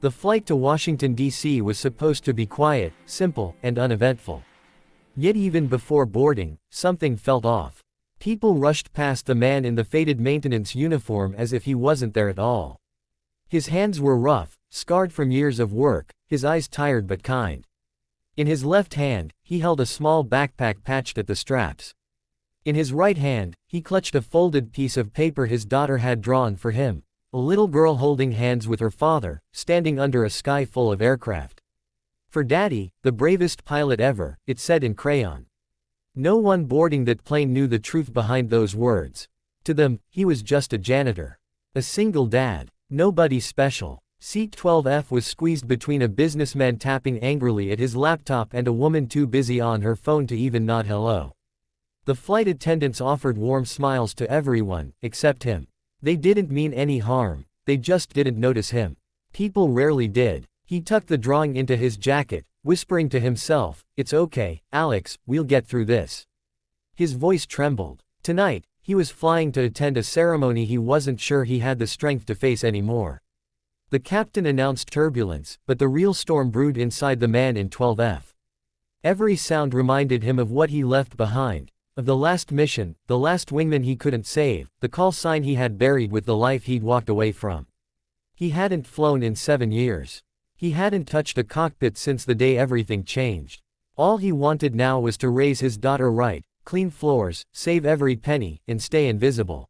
The flight to Washington, D.C. was supposed to be quiet, simple, and uneventful. Yet even before boarding, something felt off. People rushed past the man in the faded maintenance uniform as if he wasn't there at all. His hands were rough, scarred from years of work, his eyes tired but kind. In his left hand, he held a small backpack patched at the straps. In his right hand, he clutched a folded piece of paper his daughter had drawn for him, a little girl holding hands with her father, standing under a sky full of aircraft. "For Daddy, the bravest pilot ever," it said in crayon. No one boarding that plane knew the truth behind those words. To them, he was just a janitor. A single dad. Nobody special. Seat 12F was squeezed between a businessman tapping angrily at his laptop and a woman too busy on her phone to even nod hello. The flight attendants offered warm smiles to everyone, except him. They didn't mean any harm, they just didn't notice him. People rarely did. He tucked the drawing into his jacket, whispering to himself, "It's okay, Alex, we'll get through this." His voice trembled. Tonight, he was flying to attend a ceremony he wasn't sure he had the strength to face anymore. The captain announced turbulence, but the real storm brewed inside the man in 12F. Every sound reminded him of what he left behind. Of the last mission, the last wingman he couldn't save, the call sign he had buried with the life he'd walked away from. He hadn't flown in 7 years. He hadn't touched a cockpit since the day everything changed. All he wanted now was to raise his daughter right, clean floors, save every penny, and stay invisible.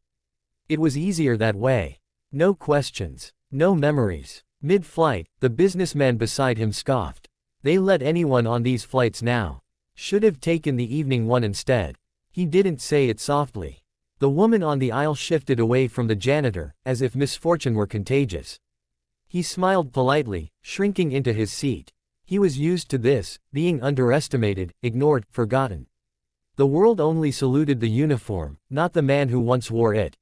It was easier that way. No questions. No memories. Mid-flight, the businessman beside him scoffed. They let anyone on these flights now. Should have taken the evening one instead. He didn't say it softly. The woman on the aisle shifted away from the janitor, as if misfortune were contagious. He smiled politely, shrinking into his seat. He was used to this, being underestimated, ignored, forgotten. The world only saluted the uniform, not the man who once wore it.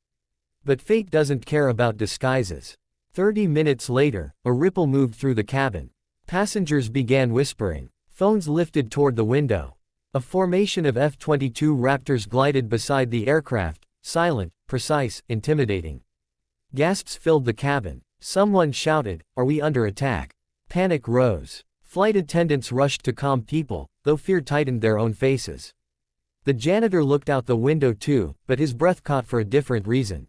But fate doesn't care about disguises. 30 minutes later, a ripple moved through the cabin. Passengers began whispering. Phones lifted toward the window. A formation of F-22 Raptors glided beside the aircraft, silent, precise, intimidating. Gasps filled the cabin. Someone shouted, "Are we under attack?" Panic rose. Flight attendants rushed to calm people, though fear tightened their own faces. The janitor looked out the window too, but his breath caught for a different reason.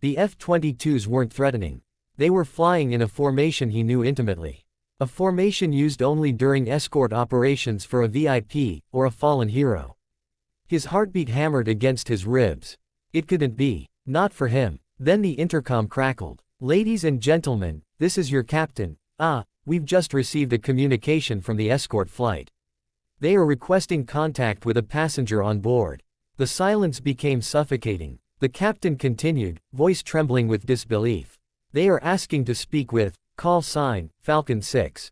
The F-22s weren't threatening. They were flying in a formation he knew intimately. A formation used only during escort operations for a VIP, or a fallen hero. His heartbeat hammered against his ribs. It couldn't be. Not for him. Then the intercom crackled. "Ladies and gentlemen, this is your captain. We've just received a communication from the escort flight. They are requesting contact with a passenger on board." The silence became suffocating. The captain continued, voice trembling with disbelief. "They are asking to speak with, call sign, Falcon-Six."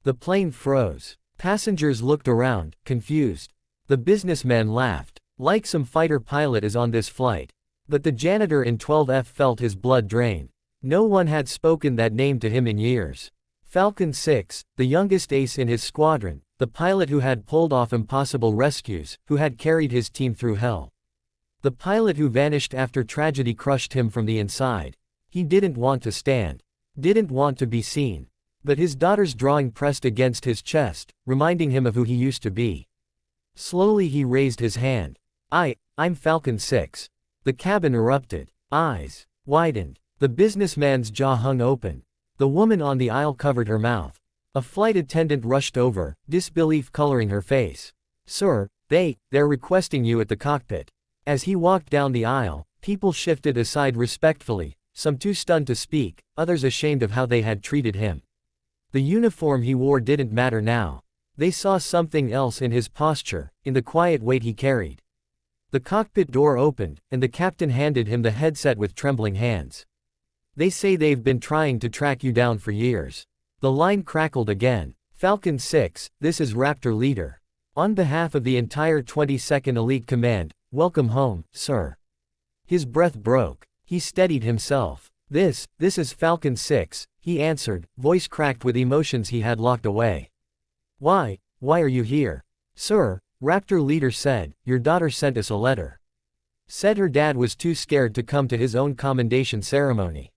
The plane froze. Passengers looked around, confused. The businessman laughed. Like some fighter pilot is on this flight. But the janitor in 12F felt his blood drain. No one had spoken that name to him in years. Falcon-Six, the youngest ace in his squadron, the pilot who had pulled off impossible rescues, who had carried his team through hell. The pilot who vanished after tragedy crushed him from the inside. He didn't want to stand. Didn't want to be seen. But his daughter's drawing pressed against his chest, reminding him of who he used to be. Slowly he raised his hand. I'm Falcon-Six. The cabin erupted. Eyes widened. The businessman's jaw hung open. The woman on the aisle covered her mouth. A flight attendant rushed over, disbelief coloring her face. "Sir, they're requesting you at the cockpit." As he walked down the aisle, people shifted aside respectfully, some too stunned to speak, others ashamed of how they had treated him. The uniform he wore didn't matter now. They saw something else in his posture, in the quiet weight he carried. The cockpit door opened, and the captain handed him the headset with trembling hands. "They say they've been trying to track you down for years." The line crackled again. "Falcon-Six, this is Raptor Leader. On behalf of the entire 22nd Elite Command, welcome home, sir." His breath broke. He steadied himself. This is Falcon-Six, he answered, voice cracked with emotions he had locked away. Why are you here?" "Sir," Raptor Leader said, "your daughter sent us a letter. Said her dad was too scared to come to his own commendation ceremony.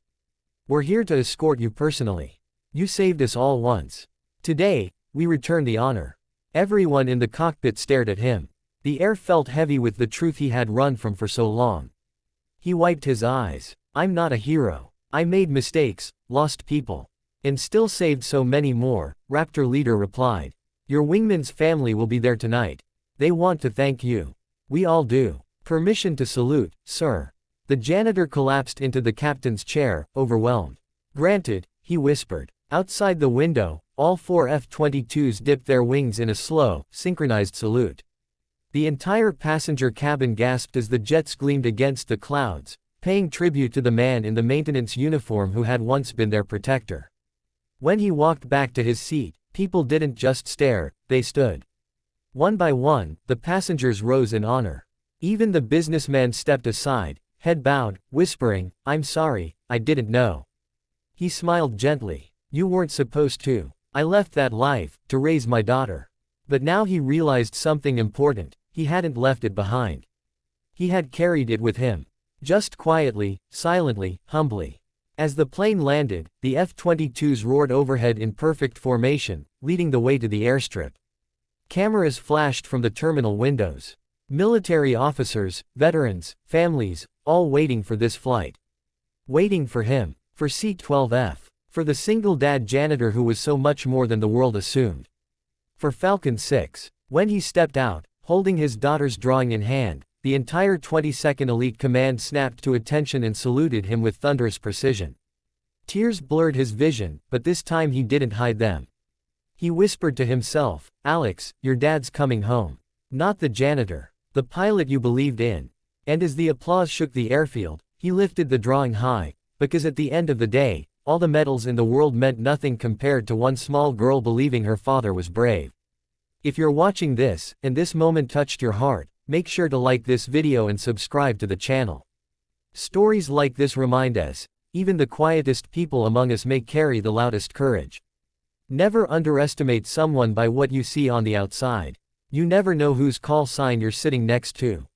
We're here to escort you personally." You saved us all once. Today, we return the honor. Everyone in the cockpit stared at him. The air felt heavy with the truth he had run from for so long. He wiped his eyes. I'm not a hero. I made mistakes, lost people. And still saved so many more, Raptor leader replied. Your wingman's family will be there tonight. They want to thank you. We all do. Permission to salute, sir. The janitor collapsed into the captain's chair, overwhelmed. Granted, he whispered. Outside the window, all 4 F-22s dipped their wings in a slow, synchronized salute. The entire passenger cabin gasped as the jets gleamed against the clouds, paying tribute to the man in the maintenance uniform who had once been their protector. When he walked back to his seat, people didn't just stare, they stood. One by one, the passengers rose in honor. Even the businessman stepped aside, head bowed, whispering, I'm sorry, I didn't know. He smiled gently. You weren't supposed to. I left that life, to raise my daughter. But now he realized something important, he hadn't left it behind. He had carried it with him. Just quietly, silently, humbly. As the plane landed, the F-22s roared overhead in perfect formation, leading the way to the airstrip. Cameras flashed from the terminal windows. Military officers, veterans, families, all waiting for this flight. Waiting for him. For C-12F. For the single dad janitor who was so much more than the world assumed. For Falcon-Six. When he stepped out, holding his daughter's drawing in hand, the entire 22nd Elite Command snapped to attention and saluted him with thunderous precision. Tears blurred his vision, but this time he didn't hide them. He whispered to himself, Alex, your dad's coming home. Not the janitor. The pilot you believed in. And as the applause shook the airfield, he lifted the drawing high, because at the end of the day, all the medals in the world meant nothing compared to one small girl believing her father was brave. If you're watching this, and this moment touched your heart, make sure to like this video and subscribe to the channel. Stories like this remind us, even the quietest people among us may carry the loudest courage. Never underestimate someone by what you see on the outside. You never know whose call sign you're sitting next to.